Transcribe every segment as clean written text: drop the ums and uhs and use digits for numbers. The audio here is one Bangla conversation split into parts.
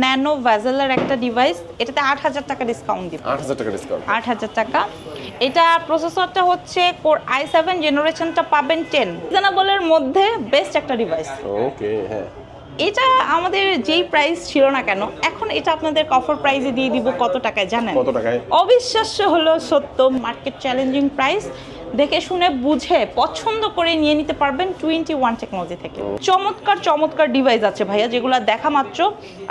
ন্যানো ভেজেলের একটা ডিভাইস, এটাতে ৮,০০০ টাকা ডিসকাউন্ট দিব। ৮,০০০ টাকা ডিসকাউন্ট। ৮,০০০ টাকা। এটা প্রসেসরটা হচ্ছে কোর i7 জেনারেশনটা পাবেন 10, রিজনেবলের মধ্যে বেস্ট একটা ডিভাইস। ওকে, হ্যাঁ। এটা আমাদের যেই প্রাইস ছিল না কেন, এখন এটা আপনাদের অফার প্রাইসে দিয়ে দিব কত টাকায় জানেন? কত টাকায়? অবিশ্বাস্য হলো সত্য, মার্কেট চ্যালেঞ্জিং প্রাইস। দেখে শুনে বুঝে পছন্দ করে নিয়ে নিতে পারবেন 21 টেকনোলজি থেকে। চমৎকার চমৎকার ডিভাইস আছে ভাইয়া, যেগুলো দেখা মাত্র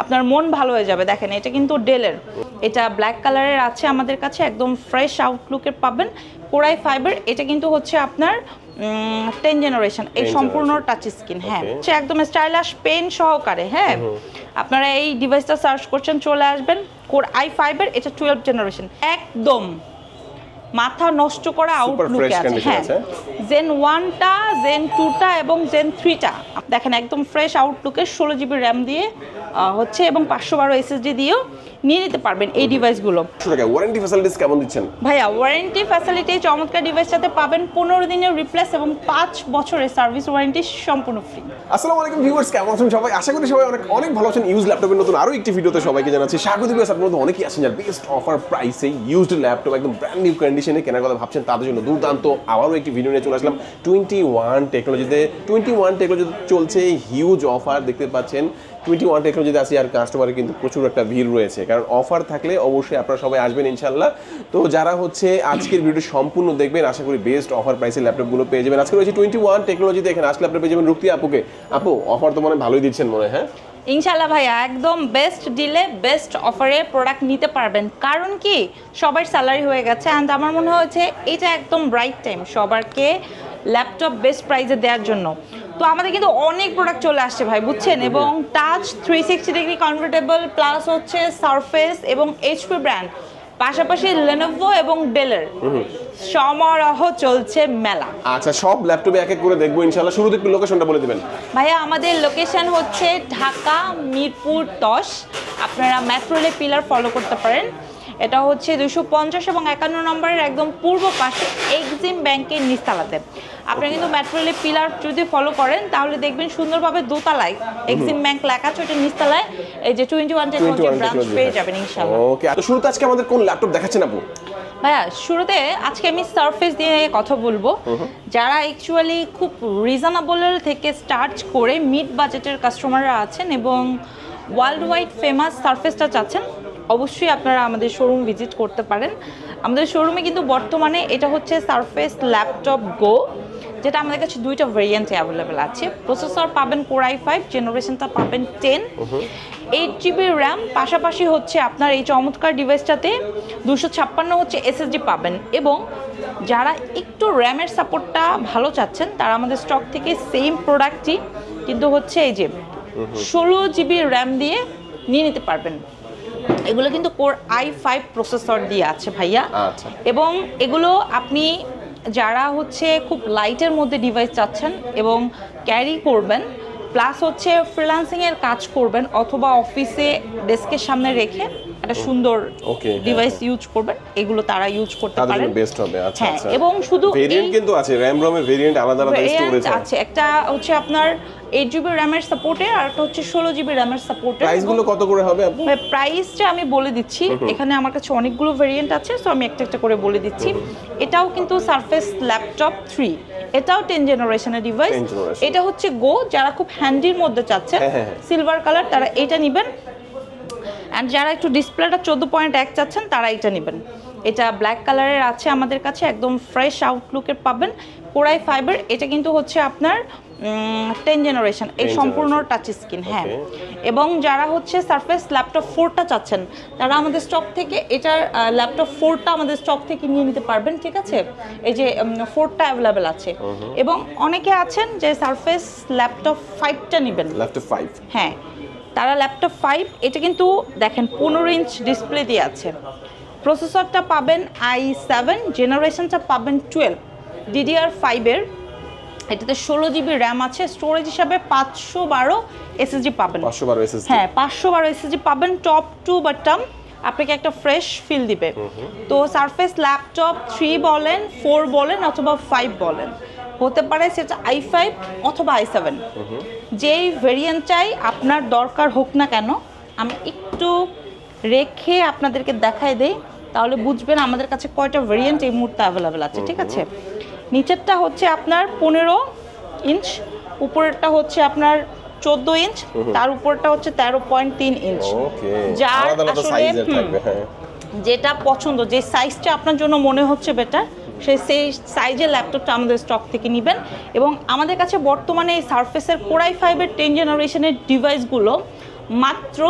আপনার মন ভালো হয়ে যাবে। দেখেন, এটা কিন্তু ডেলের, এটা ব্ল্যাক কালারের আছে আমাদের কাছে, একদম ফ্রেশ আউটলুকের পাবেন। কোর i5 এর, এটা কিন্তু হচ্ছে আপনার 10 জেনারেশন, এই সম্পূর্ণ টাচ স্ক্রিন। হ্যাঁ, হচ্ছে একদম স্টাইলিশ পেন সহকারে। হ্যাঁ, আপনারা এই ডিভাইসটা সার্চ করছেন, চলে আসবেন কোর i5 এর, এটা 12 জেনারেশন, একদম মাথা নষ্ট করা আউটলুকে আছে। হ্যাঁ, জেন 1টা, জেন 2টা এবং জেন 3টা দেখেন একদম ফ্রেশ আউটলুকে 16 জিবি র্যাম দিয়ে হচ্ছে, এবং 512 এসএসডি দিয়েও নিয়ে নিতে পারবেন এই ডিভাইসগুলো। ওয়ারেন্টি ফ্যাসিলিটিস কেমন দিচ্ছেন? ভাইয়া, ওয়ারেন্টি ফ্যাসিলিটি চমৎকার ডিভাইসটাতে পাবেন 15 দিনের রিপ্লেস এবং 5 বছরের সার্ভিস ওয়ারেন্টি সম্পূর্ণ ফ্রি। আসসালামু আলাইকুম ভিউয়ার্স, কেমন আছেন সবাই? আশা করি সবাই অনেক অনেক ভালো আছেন। ইউজ ল্যাপটপের নতুন আরো একটি ভিডিওতে সবাইকে জানাচ্ছি স্বাগত। ভিউয়ার্স, আপনারা তো অনেকেই আছেন যারা বেস্ট অফার প্রাইসে ইউজড ল্যাপটপ একদম ব্র্যান্ড নিউ কন্ডিশনে কেনার কথা ভাবছেন, তাদের জন্য দুর্দান্ত আবারও একটি ভিডিও নিয়ে চলে আসলাম 21 টেকনোলজিতে। 21 টেকনোলজিতে চলছে হিউজ অফার, দেখতে পাচ্ছেন 21 টেকনোলজিতে আসি, আর কাস্টমারের কিন্তু প্রচুর একটা ভিড় রয়েছে, কারণ অফার থাকলে অবশ্যই আপনারা সবাই আসবেন ইনশাল্লাহ। তো যারা হচ্ছে আজকের ভিডিও সম্পূর্ণ দেখবেন, আশা করি বেস্ট অফার প্রাইসে ল্যাপটপগুলো পেয়ে যাবেন। আজকে রয়েছে 21 টেকনোলজিতে, এখানে আসলে আপনারা পেয়ে যাবেন রুক্তি আপুকে। আপু, অফার তো মনে ভালোই দিচ্ছেন মনে হয়? হ্যাঁ ইনশাল্লাহ ভাইয়া, একদম বেস্ট ডিলে বেস্ট অফারে প্রোডাক্ট নিতে পারবেন। কারণ কি, সবার স্যালারি হয়ে গেছে, অ্যান্ড আমার মনে হয়েছে এটা একদম রাইট টাইম সবারকে ল্যাপটপ বেস্ট প্রাইসে দেওয়ার জন্য। তো আমাদের কিন্তু অনেক প্রোডাক্ট চলে আসছে ভাই, বুঝছেন, এবং টাচ 360 ডিগ্রি কনভার্টেবল, প্লাস হচ্ছে সারফেস এবং এইচপি ব্র্যান্ড, পাশাপাশি লেনোভো এবং ডেলের সমারোহ চলছে মেলা। আচ্ছা, সব ল্যাপটপে এক এক করে দেখবো ইনশাআল্লাহ। শুরুতে একটু লোকেশনটা বলে দিবেন ভাইয়া। আমাদের লোকেশন হচ্ছে ঢাকা মিরপুর 10। আপনারা মেট্রো রেলের পিলার ফলো করতে পারেন। এটা হচ্ছে 250 এবং 51 নম্বরের একদম পূর্ব পাশে এক্সিম ব্যাংকের নিচতলাতে। আপনি কিন্তু মেট্রো রেলের পিলার যদি ফলো করেন, তাহলে দেখবেন সুন্দরভাবে দোতলায় এক্সিম ব্যাংক লেখা আছে, ওটা নিচতলায় এই যে 21 টেকনোলজি ব্রাঞ্চ পেয়ে যাবেন ইনশাআল্লাহ। ওকে, তো শুরুতে আজকে আমাদের কোন ল্যাপটপ দেখাচ্ছেন আপু? ভাইয়া, শুরুতে আজকে আমি সারফেস দিয়ে কথা বলবো। যারা অ্যাকচুয়ালি খুব রিজনেবলের থেকে স্টার্ট করে মিড বাজেটের কাস্টমাররা আছেন এবং ওয়ার্ল্ড ওয়াইড ফেমাস সারফেসটা চাচ্ছেন, অবশ্যই আপনারা আমাদের শোরুম ভিজিট করতে পারেন। আমাদের শোরুমে কিন্তু বর্তমানে এটা হচ্ছে সারফেস ল্যাপটপ গো, যেটা আমাদের কাছে দুইটা ভেরিয়েন্টে অ্যাভেলেবেল আছে। প্রসেসর পাবেন কোর i5 জেনারেশনটা পাবেন 10, 8 জিবি র্যাম, পাশাপাশি হচ্ছে আপনার এই চমৎকার ডিভাইসটাতে 256 হচ্ছে এসএসডি পাবেন। এবং যারা একটু র্যামের সাপোর্টটা ভালো চাচ্ছেন, তারা আমাদের স্টক থেকে সেম প্রোডাক্টই কিন্তু হচ্ছে এই যে 16 জিবি র্যাম দিয়ে নিয়ে নিতে পারবেন। এগুলো কিন্তু কোর i5 প্রসেসর দিয়ে আছে ভাইয়া। আচ্ছা। এবং এগুলো আপনি যারা হচ্ছে খুব লাইটের মধ্যে ডিভাইস চাচ্ছেন এবং ক্যারি করবেন, প্লাস হচ্ছে ফ্রিল্যান্সিংয়ের কাজ করবেন, অথবা অফিসে ডেস্কের সামনে রেখে একটা সুন্দর ডিভাইস ইউজ করবেন, এগুলো তারা ইউজ করতে পারেন, তাদের বেস্ট হবে। আচ্ছা আচ্ছা। এবং শুধু ভেরিয়েন্ট কিন্তু আছে, RAM ROM এর ভেরিয়েন্ট আলাদা আলাদা স্টোরেজ আছে। একটা হচ্ছে আপনার 8 জিবি র্যামের সাপোর্টে, আর একটা হচ্ছে 16 জিবি র্যামের সাপোর্টে। প্রাইসগুলো কত করে হবে আপু? প্রাইসটা আমি বলে দিচ্ছি, এখানে আমার কাছে অনেকগুলো ভেরিয়েন্ট আছে, সো আমি একটা একটা করে বলে দিচ্ছি। এটাও কিন্তু সারফেস ল্যাপটপ 3, এটাও 10 জেনারেশনের ডিভাইস। এটা হচ্ছে গো, যারা খুব হ্যান্ডির মধ্যে চাচ্ছেন সিলভার কালার, তারা এটা নেবেন। অ্যান্ড যারা একটু ডিসপ্লেটা 14.1 চাচ্ছেন, তারা এটা নেবেন। এটা ব্ল্যাক কালারের আছে আমাদের কাছে, একদম ফ্রেশ আউটলুকের পাবেন। কোর i5 এর, এটা কিন্তু হচ্ছে আপনার 10 জেনারেশন, এই সম্পূর্ণ টাচ স্ক্রিন। হ্যাঁ, এবং যারা হচ্ছে সারফেস ল্যাপটপ 4টা চাচ্ছেন, তারা আমাদের স্টক থেকে এটার ল্যাপটপ 4টা আমাদের স্টক থেকে নিয়ে নিতে পারবেন। ঠিক আছে, এই যে 4টা অ্যাভেলেবেল আছে। এবং অনেকে আছেন যে সারফেস ল্যাপটপ 5টা নেবেন, ল্যাপটপ 5। হ্যাঁ, তারা ল্যাপটপ 5, এটা কিন্তু দেখেন 15 ইঞ্চ ডিসপ্লে দিয়ে আছে। প্রসেসরটা পাবেন i7 জেনারেশনটা পাবেন 12 DDR5 এর, এটাতে 16 জিবি র্যাম আছে। স্টোরেজ হিসাবে 512 এসএসডি পাবেন। 512 এসএসডি, হ্যাঁ 512 এসএসডি পাবেন। টপ টু বাটম আপনাকে একটা ফ্রেশ ফিল দিবে। তো সারফেস ল্যাপটপ 3 বলেন, 4 বলেন অথবা 5 বলেন, হতে পারে সেটা i5 অথবা i7, যেই ভেরিয়েন্ট চাই আপনার দরকার হোক না কেন, আমি একটু রেখে আপনাদেরকে দেখাই দেই, তাহলে বুঝবেন আমাদের কাছে কয়টা ভেরিয়েন্ট এই মুহূর্তে অ্যাভেলেবেল আছে। ঠিক আছে, নিচেরটা হচ্ছে আপনার 15 ইঞ্চ, উপরেরটা হচ্ছে আপনার 14 ইঞ্চ, তার উপরটা হচ্ছে 13.3 ইঞ্চ। ওকে, যার আলাদা আলাদা আসলে সাইজের থাকবে। হ্যাঁ, যেটা পছন্দ, যে সাইজটা আপনার জন্য মনে হচ্ছে বেটার, সেই সাইজের ল্যাপটপটা আমাদের স্টক থেকে নেবেন। এবং আমাদের কাছে বর্তমানে এই সারফেসের Core i5-এর 10 জেনারেশনের ডিভাইসগুলো মাত্র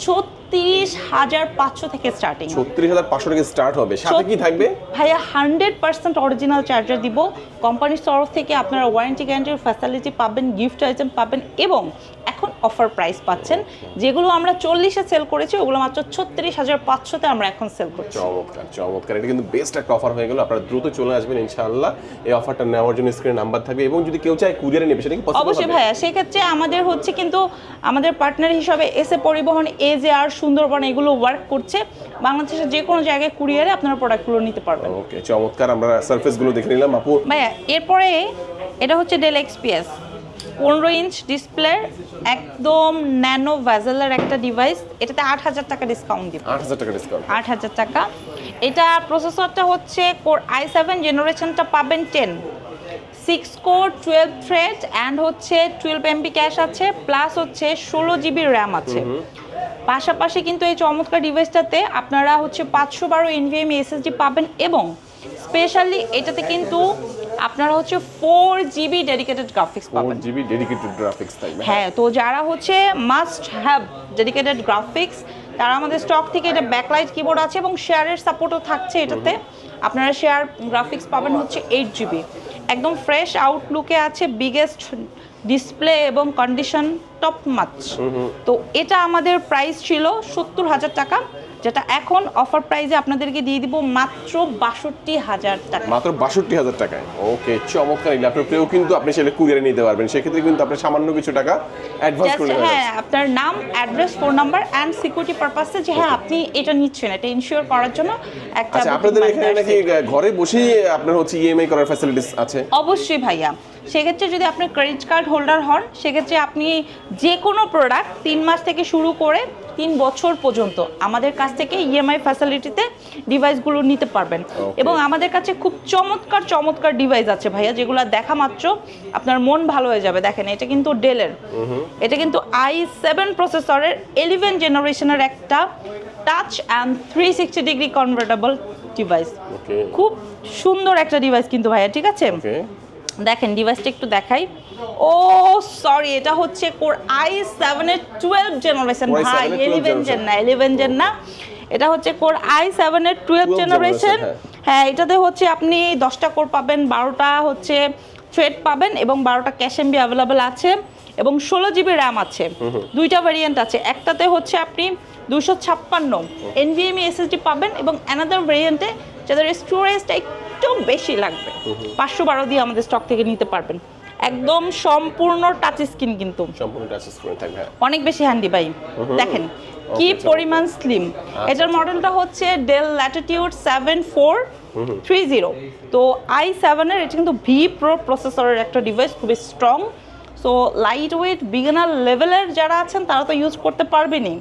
36,500 থেকে স্টার্টিং। 36,500 থেকে স্টার্ট হবে। সাথে কি থাকবে ভাইয়া? 100% অরিজিনাল চার্জার দিব, কোম্পানির তরফ থেকে আপনারা ওয়ারেন্টি গ্যারান্টির ফ্যাসিলিটি পাবেন, গিফট আইটেম পাবেন, এবং এখন অফার প্রাইস পাচ্ছেন। যেগুলো আমরা 40-এ সেল করেছি ওগুলো মাত্র 36,500-তে আমরা এখন সেল করছি। চমৎকার চমৎকার, এটা কিন্তু বেস্ট একটা অফার হয়ে গেল। আপনারা দ্রুত চলে আসবেন ইনশাআল্লাহ। এই অফারটা নেওয়ার জন্য স্ক্রিনে নাম্বার থাকবে, এবং যদি কেউ চায় কুরিয়ারে নেবে সেটা কি পসিবল? অবশ্যই ভাইয়া, সেক্ষেত্রে আমাদের হচ্ছে কিন্তু আমাদের পার্টনার হিসাবে এসএ পরিবহন, এজেআর, সুন্দরবন এগুলো ওয়ার্ক করছে। বাংলাদেশের যে কোনো জায়গায় কুরিয়ারে আপনারা প্রোডাক্টগুলো নিতে পারবেন। ওকে, চমৎকার। আমরা সারফেসগুলো দেখে নিলাম আপু। ভাইয়া এরপরে এটা হচ্ছে ডেল এক্সপিএস 15 ইঞ্চ ডিসপ্লে, একদম ন্যানো ভেজেলের একটা ডিভাইস। এটাতে 8,000 টাকা ডিসকাউন্ট দিব। 8,000 টাকা ডিসকাউন্ট। 8,000 টাকা। এটা প্রসেসরটা হচ্ছে Core i7 জেনারেশনটা পাবেন 10, 6 কোর 12 থ্রেড, অ্যান্ড হচ্ছে 12 MB ক্যাশ আছে, প্লাস হচ্ছে 16 GB র্যাম আছে। পাশাপাশি কিন্তু এই চমৎকার ডিভাইসটাতে আপনারা হচ্ছে 512 NVMe SSD পাবেন, এবং স্পেশালি এটাতে কিন্তু আপনারা হচ্ছে 4 GB ডেডিকেটেড গ্রাফিক্স পাবেন। 4 GB ডেডিকেটেড গ্রাফিক্স থাকবে। হ্যাঁ, তো যারা হচ্ছে মাস্ট হ্যাভ ডেডিকেটেড গ্রাফিক্স, তারা আমাদের স্টক থেকে এটা ব্যাকলাইট কিবোর্ড আছে এবং শেয়ারের সাপোর্টও থাকছে এটাতে। আপনারা শেয়ার গ্রাফিক্স পাবেন হচ্ছে 8 GB, একদম ফ্রেশ আউটলুকে আছে, বিগেস্ট ডিসপ্লে এবং কন্ডিশন টপ নাচ। তো এটা আমাদের প্রাইস ছিল 70,000 টাকা, যেটা এখন অফার প্রাইসে আপনাদেরকে দিয়ে দিব মাত্র 62,000 টাকা। মাত্র 62,000 টাকায়। ওকে, চমৎকার। এই ল্যাপটপটাও কিন্তু আপনি সেটা কুরিয়ারে নিতে পারবেন, সেক্ষেত্রে কিন্তু আপনার সামান্য কিছু টাকা অ্যাডভান্স করে নেবেন। হ্যাঁ, আপনার নাম, address, phone number and security পারপাসে যে হ্যাঁ আপনি এটা নিচ্ছেন, এটা ইনশিওর করার জন্য একটা। আচ্ছা, আপনাদের এখানে নাকি ঘরে বসেই আপনার হচ্ছে ইএমআই করার ফ্যাসিলিটিস আছে? অবশ্যই ভাইয়া, সেক্ষেত্রে যদি আপনি ক্রেডিট কার্ড হোল্ডার হন, সেক্ষেত্রে আপনি যে কোনো প্রোডাক্ট 3 মাস থেকে শুরু করে 3 বছর পর্যন্ত আমাদের কাছ থেকে ইএমআই ফ্যাসিলিটিতে ডিভাইসগুলো নিতে পারবেন। এবং আমাদের কাছে খুব চমৎকার চমৎকার ডিভাইস আছে ভাইয়া, যেগুলো দেখা মাত্র আপনার মন ভালো হয়ে যাবে। দেখেন, এটা কিন্তু ডেলের, এটা কিন্তু i7 প্রসেসরের 11 জেনারেশনের একটা touch and 360 degree convertible device. খুব সুন্দর একটা ডিভাইস কিন্তু ভাইয়া। ঠিক আছে, দেখেন ডিভাইসটা একটু দেখাই। ও সরি, এটা হচ্ছে Core i7 এর 12 জেনারেশন ভাই, 11 জেন না, এটা হচ্ছে Core i7 এর 12 জেনারেশন। হ্যাঁ, এটাতে হচ্ছে আপনি 10টা কোর পাবেন, 12টা হচ্ছে থ্রেড পাবেন, এবং 12টা ক্যাশ এমবি অ্যাভেলেবেল আছে, এবং 16 GB র্যাম আছে। দুইটা ভেরিয়েন্ট আছে, একটাতে হচ্ছে আপনি 256 NVMe SSD পাবেন, এবং অ্যানাদার ভেরিয়েন্টে যাদের স্টোরেজটা একটু বেশি লাগবে 512 দিয়ে আমাদের স্টক থেকে নিতে পারবেন। একদম সম্পূর্ণ টাচ স্ক্রিন, কিন্তু সম্পূর্ণ টাচ স্ক্রিন থাকবে, অনেক বেশি হ্যান্ডি ভাই। দেখেন কি পরিমাণ স্লিম। এটার মডেলটা হচ্ছে ডেল ল্যাটিটিউড 7430। তো i7 এর এটা কিন্তু V Pro প্রসেসরের একটা ডিভাইস, খুবই strong. So light weight, beginner লেভেলের যারা আছেন তারা তো ইউজ করতে পারবেনই,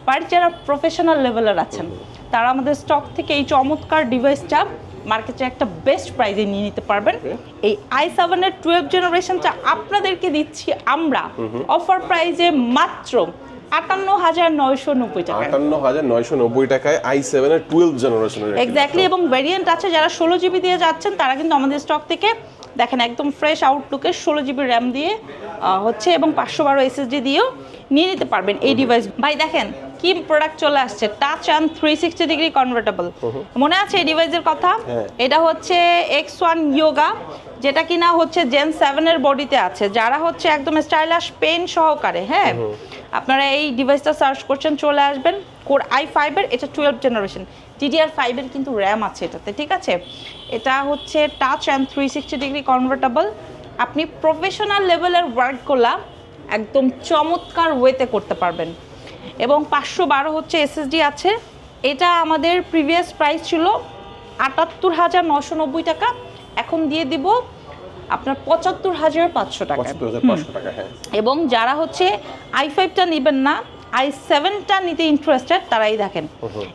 বাট যারা প্রফেশনাল লেভেলের আছেন তারা আমাদের স্টক থেকে এই চমৎকার ডিভাইসটা মার্কেটে একটা বেস্ট প্রাইজে নিয়ে নিতে পারবেন। এই i7 এর 12 জেনারেশনটা আপনাদেরকে দিচ্ছি আমরা অফার প্রাইজে মাত্র 58,990 টাকা। 58,990 টাকায় i7 এর 12 জেনারেশনের এক্স্যাক্টলি। এবং ভেরিয়েন্ট আছে, যারা 16 GB দিয়ে যাচ্ছেন তারা কিন্তু আমাদের স্টক থেকে দেখেন একদম ফ্রেশ আউটলুকে 16 GB র্যাম দিয়ে হচ্ছে, এবং 512 SSD দিয়েও নিয়ে নিতে পারবেন এই ডিভাইস। ভাই দেখেন কি প্রোডাক্ট চলে আসছে, টাচ অ্যান্ড 360 ডিগ্রি কনভার্টেবল। মনে আছে এই ডিভাইসের কথা? এটা হচ্ছে X1 Yoga, যেটা কিনা হচ্ছে Gen 7 এর বডিতে আছে। যারা হচ্ছে একদম স্টাইলিশ পেন সহকারে, হ্যাঁ আপনারা এই ডিভাইসটা সার্চ করছেন, চলে আসবেন। Core i5 এর এটা 12 জেনারেশন, DDR5 এর কিন্তু র্যাম আছে এটাতে। ঠিক আছে, এটা হচ্ছে টাচ অ্যান্ড 360 ডিগ্রি কনভার্টেবল। আপনি প্রফেশনাল লেভেলের ওয়ার্কগুলা একদম চমৎকার ওয়েতে করতে পারবেন। এবং 512 হচ্ছে SSD আছে। এটা আমাদের প্রিভিয়াস প্রাইস ছিল 78,990 টাকা, এখন দিয়ে দিব আপনার 75,500 টাকা। 75,500 টাকা। হ্যাঁ, এবং যারা হচ্ছে i5টা নেবেন না, i7টা নিতে ইন্টারেস্টেড তারাই দেখেন,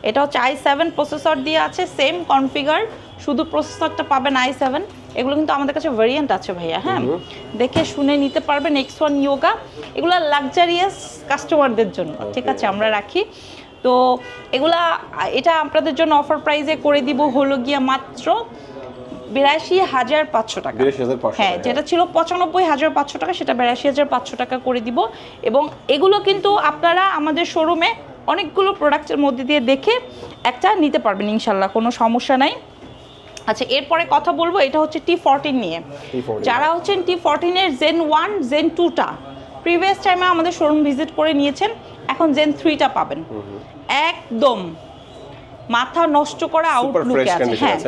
এটা হচ্ছে i7 প্রসেসর দিয়ে আছে, সেম কনফিগার, শুধু প্রসেসরটা পাবেন i7। এগুলো কিন্তু আমাদের কাছে ভেরিয়েন্ট আছে ভাইয়া, হ্যাঁ, দেখে শুনে নিতে পারবেন। X1 Yoga এগুলো লাক্সারিয়াস কাস্টমারদের জন্য, ঠিক আছে, আমরা রাখি। তো এগুলা, এটা আপনাদের জন্য অফার প্রাইসে করে দিব হলো গিয়া মাত্র 82,500 টাকা। 82,500 হ্যাঁ, যেটা ছিল 95,500 টাকা, সেটা 82,500 টাকা করে দিব। এবং এগুলো কিন্তু আপনারা আমাদের শোরুমে অনেকগুলো প্রোডাক্টের মধ্যে দিয়ে দেখে একটা নিতে পারবেন ইনশাল্লাহ, কোনো সমস্যা নাই। আচ্ছা, এরপরে কথা বলবো, এটা হচ্ছে T14 নিয়ে। যারা হচ্ছেন T14 এর Gen 1 Gen 2টা প্রিভিয়াস টাইমে আমাদের শোরুম ভিজিট করে নিয়েছেন, এখন Gen 3টা পাবেন একদম মাথা নষ্ট করা আউটলুকে আছে। হ্যাঁ,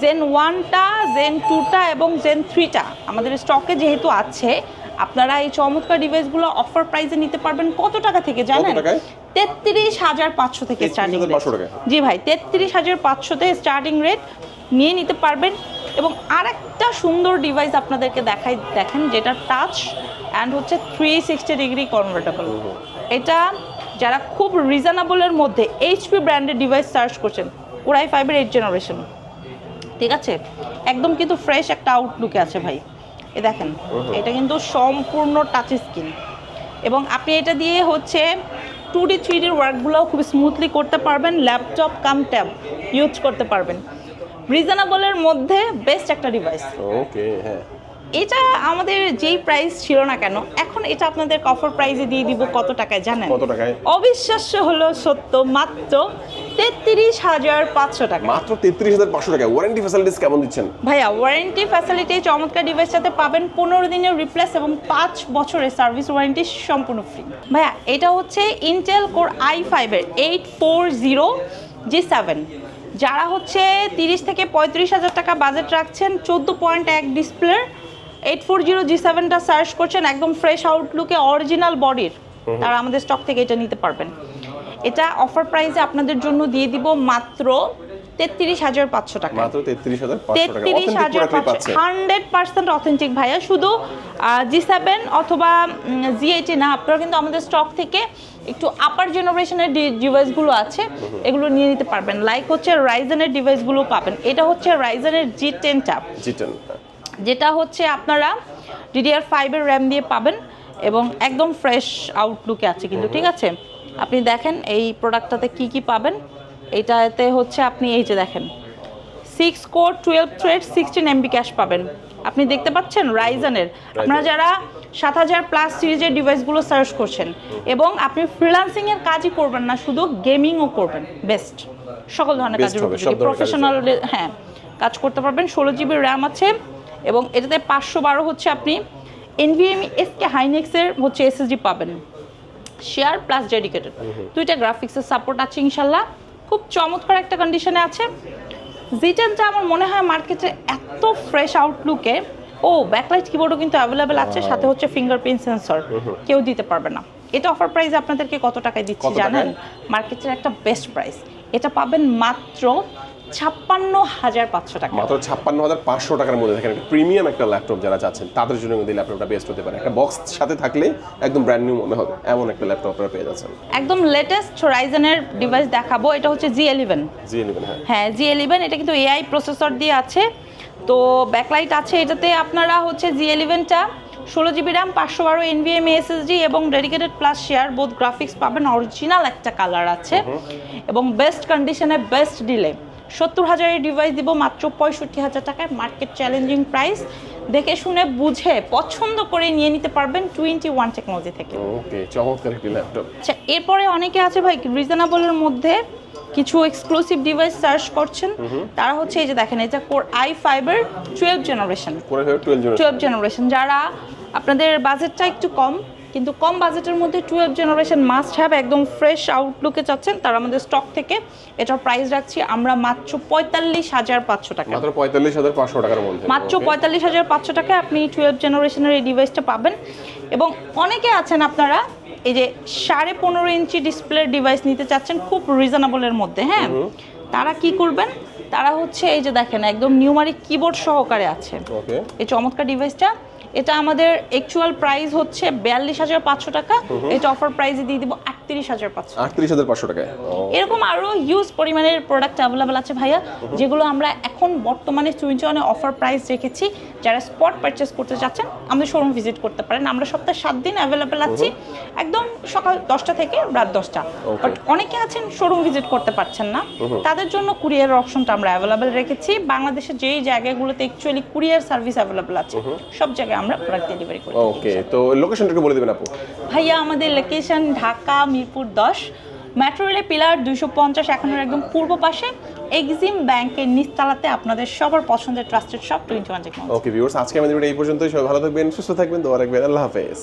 Gen 1টা Gen 2টা এবং Gen 3টা আমাদের স্টকে যেহেতু আছে, আপনারা এই চমৎকার ডিভাইসগুলো অফার প্রাইসে নিতে পারবেন কত টাকা থেকে জানেন? 33,500 থেকে স্টার্টিং রেট। জি ভাই, 33,500 তে স্টার্টিং রেট নিয়ে নিতে পারবেন। এবং আরেকটা সুন্দর ডিভাইস আপনাদেরকে দেখেন, যেটা টাচ অ্যান্ড হচ্ছে 360 ডিগ্রি কনভার্টেবল। এটা যারা খুব রিজনেবলের মধ্যে HP ব্র্যান্ডের ডিভাইস সার্চ করছেন, Core i5 এর 8th জেনারেশন, ঠিক আছে, একদম কিন্তু ফ্রেশ একটা আউটলুকে আছে ভাই। এ দেখেন, এটা কিন্তু সম্পূর্ণ টাচ স্ক্রিন, এবং আপনি এটা দিয়ে হচ্ছে 2D 3D ওয়ার্কগুলোও খুব স্মুথলি করতে পারবেন, ল্যাপটপ কাম ট্যাব ইউজ করতে পারবেন। রিজনেবলের মধ্যে বেস্ট একটা ডিভাইস। ওকে, হ্যাঁ, এটা আমাদের যেই প্রাইস ছিল না কেন, এখন এটা আপনাদের অফার প্রাইসে দিয়ে দিব কত টাকায় জানেন? কত টাকায়? অবিশ্বাস্য হলো সত্য, মাত্র 33,500 টাকা। মাত্র 33,500 টাকা। ওয়ারেন্টি ফ্যাসিলিটিস কেমন দিচ্ছেন ভাইয়া? ওয়ারেন্টি ফ্যাসিলিটি চমৎকার ডিভাইসটাতে পাবেন 15 দিনের রিপ্লেস এবং 5 বছরের সার্ভিস ওয়ারেন্টি সম্পূর্ণ ফ্রি। ভাইয়া, এটা হচ্ছে ইন্টেল কোর i5 এর 840G7। যারা হচ্ছে 30 থেকে 35,000 টাকা বাজেট রাখছেন, 14.1 ডিসপ্লের 840G7টা সার্চ করছেন, একদম ফ্রেশ আউটলুকে অরিজিনাল বডির, তারা আমাদের স্টক থেকে এটা নিতে পারবেন। এটা অফার প্রাইসে আপনাদের জন্য দিয়ে দিব মাত্র 33,500 টাকা। মাত্র 33,500 টাকা। 33,500 100% অথেন্টিক ভাইয়া। শুধু G7 অথবা G8 না, আপনারা কিন্তু আমাদের স্টক থেকে একটু আপার জেনারেশনের ডিভাইসগুলো আছে, এগুলো নিয়ে নিতে পারবেন। লাইক হচ্ছে রাইজেনের ডিভাইসগুলো পাবেন। এটা হচ্ছে রাইজেনের G10টা, যেটা হচ্ছে আপনারা DDR5 এর র্যাম দিয়ে পাবেন এবং একদম ফ্রেশ আউটলুকে আছে কিন্তু, ঠিক আছে। আপনি দেখেন এই প্রোডাক্টটাতে কি কি পাবেন। এটাতে হচ্ছে আপনি এই যে দেখেন 6 কোর 12 থ্রেড 16 MB ক্যাশ পাবেন। আপনি দেখতে পাচ্ছেন রাইজেনের। আপনারা যারা 7000 প্লাস সিরিজের ডিভাইসগুলো সার্চ করছেন এবং আপনি ফ্রিল্যান্সিং এর কাজই করবেন না, শুধু গেমিংও করবেন, বেস্ট সকল ধরনের কাজের উপযোগী, প্রফেশনাল, হ্যাঁ, কাজ করতে পারবেন। 16 GB র্যাম আছে এবং এটাতে 512 হচ্ছে আপনি NVMe SK হাইনেক্সের হচ্ছে SSD পাবেন, শেয়ার প্লাস ডেডিকেটেড, দুইটা গ্রাফিক্সের সাপোর্ট আছে ইনশাল্লাহ। খুব চমৎকার একটা কন্ডিশনে আছে। Z10টা আমার মনে হয় মার্কেটে এত ফ্রেশ আউটলুকে, ব্যাকলাইট কিবোর্ডও কিন্তু অ্যাভেলেবেল আছে, সাথে হচ্ছে ফিঙ্গারপ্রিন্ট সেন্সর, কেউ দিতে পারবে না। এটা অফার প্রাইস আপনাদেরকে কত টাকায় দিচ্ছি জানেন? মার্কেটের একটা বেস্ট প্রাইস, এটা পাবেন মাত্র 56,500 টাকা। মাত্র 56,500 টাকার মধ্যে দেখেন একটা প্রিমিয়াম একটা ল্যাপটপ যারা চাচ্ছেন তাদের জন্য কিন্তু ল্যাপটপটা বেস্ট হতে পারে। একটা বক্স সাথে থাকলে একদম ব্র্যান্ড নিউ মনে হবে, এমন একটা ল্যাপটপ আপনারা পেয়ে যাচ্ছেন। একদম লেটেস্ট রাইজেনের ডিভাইস দেখাবো। এটা হচ্ছে G11। হ্যাঁ, G11, এটা কিন্তু AI প্রসেসর দিয়ে আছে, তো ব্যাকলাইট আছে এটাতে। আপনারা হচ্ছে G11টা 16 GB র্যাম 512 NVMe SSD এবং dedicated plus share both graphics পাবেন। অরিজিনাল একটা কালার আছে এবং বেস্ট কন্ডিশনে, বেস্ট ডিলে 70,000-এর ডিভাইস দিব মাত্র 65,000 টাকায়। মার্কেট চ্যালেঞ্জিং প্রাইস, দেখে শুনে বুঝে পছন্দ করে নিয়ে নিতে পারবেন 21 টেকনোলজি থেকে। ওকে, চমৎকার একটি ল্যাপটপ। আচ্ছা, এরপরে অনেকে আছে ভাই রিজনেবলের মধ্যে কিছু এক্সক্লুসিভ ডিভাইস সার্চ করছেন, তারা হচ্ছে এই যে দেখেন, এটা কোর i5 এর 12 জেনারেশন। যারা আপনাদের বাজেটটা একটু কম, কিন্তু কম বাজেটের মধ্যে 12 জেনারেশন মাস্ট হ্যাভ, একদম ফ্রেশ আউটলুকে চাচ্ছেন, তারা আমাদের স্টক থেকে এটার প্রাইস রাখছি আমরা মাত্র 45,500 টাকা। মাত্র 45,500 টাকার মধ্যে, মাত্র 45,500 টাকায় আপনি 12 জেনারেশনের এই ডিভাইসটা পাবেন। এবং অনেকে আছেন আপনারা এই যে 15.5 ইঞ্চি ডিসপ্লের ডিভাইস নিতে চাচ্ছেন খুব রিজনেবলের মধ্যে, হ্যাঁ, তারা কি করবেন? তারা হচ্ছে এই যে দেখেন একদম নিউমারিক কিবোর্ড সহকারে আছে এই চমৎকার ডিভাইসটা। এটা আমাদের অ্যাকচুয়াল প্রাইস হচ্ছে 42,500 টাকা, এটা অফার প্রাইসে দিয়ে দিব 38,500। 38,500 টাকায়। এরকম আরো হিউজ পরিমাণের প্রোডাক্ট অ্যাভেলেবল আছে ভাইয়া, যেগুলো আমরা এখন বর্তমানে চুইনচুয়ানে অফার প্রাইস রেখেছি। যারা স্পট পারচেস করতে চাচ্ছেন আমাদের শোরুম ভিজিট করতে পারেন। আমরা সপ্তাহে 7 দিন অ্যাভেলেবল আছি, একদম সকাল 10টা থেকে রাত 10টা। বাট অনেকে আছেন শোরুম ভিজিট করতে পারছেন না, তাদের জন্য কুরিয়ার অপশনটা আমরা অ্যাভেলেবল রেখেছি। বাংলাদেশের যেই জায়গাগুলোতে অ্যাকচুয়ালি কুরিয়ার সার্ভিস অ্যাভেলেবল আছে সব জায়গায় আমরা প্রোডাক্ট ডেলিভারি করি। ওকে, তো লোকেশনটা একটু বলে দিবেন আপু। ভাইয়া আমাদের লোকেশন ঢাকা মিরপুর 10, মেট্রো রেলের পিলার 250 এখনের একদম পূর্ব পাশে, এক্সিম ব্যাংকের নিচতলাতে আপনাদের সবার পছন্দের trusted shop 21 technology. Okay viewers, আজকে আমাদের ভিডিও এই পর্যন্তই। সবাই ভালো থাকবেন, সুস্থ থাকবেন, দোয়া রাখবেন। আল্লাহ হাফেজ।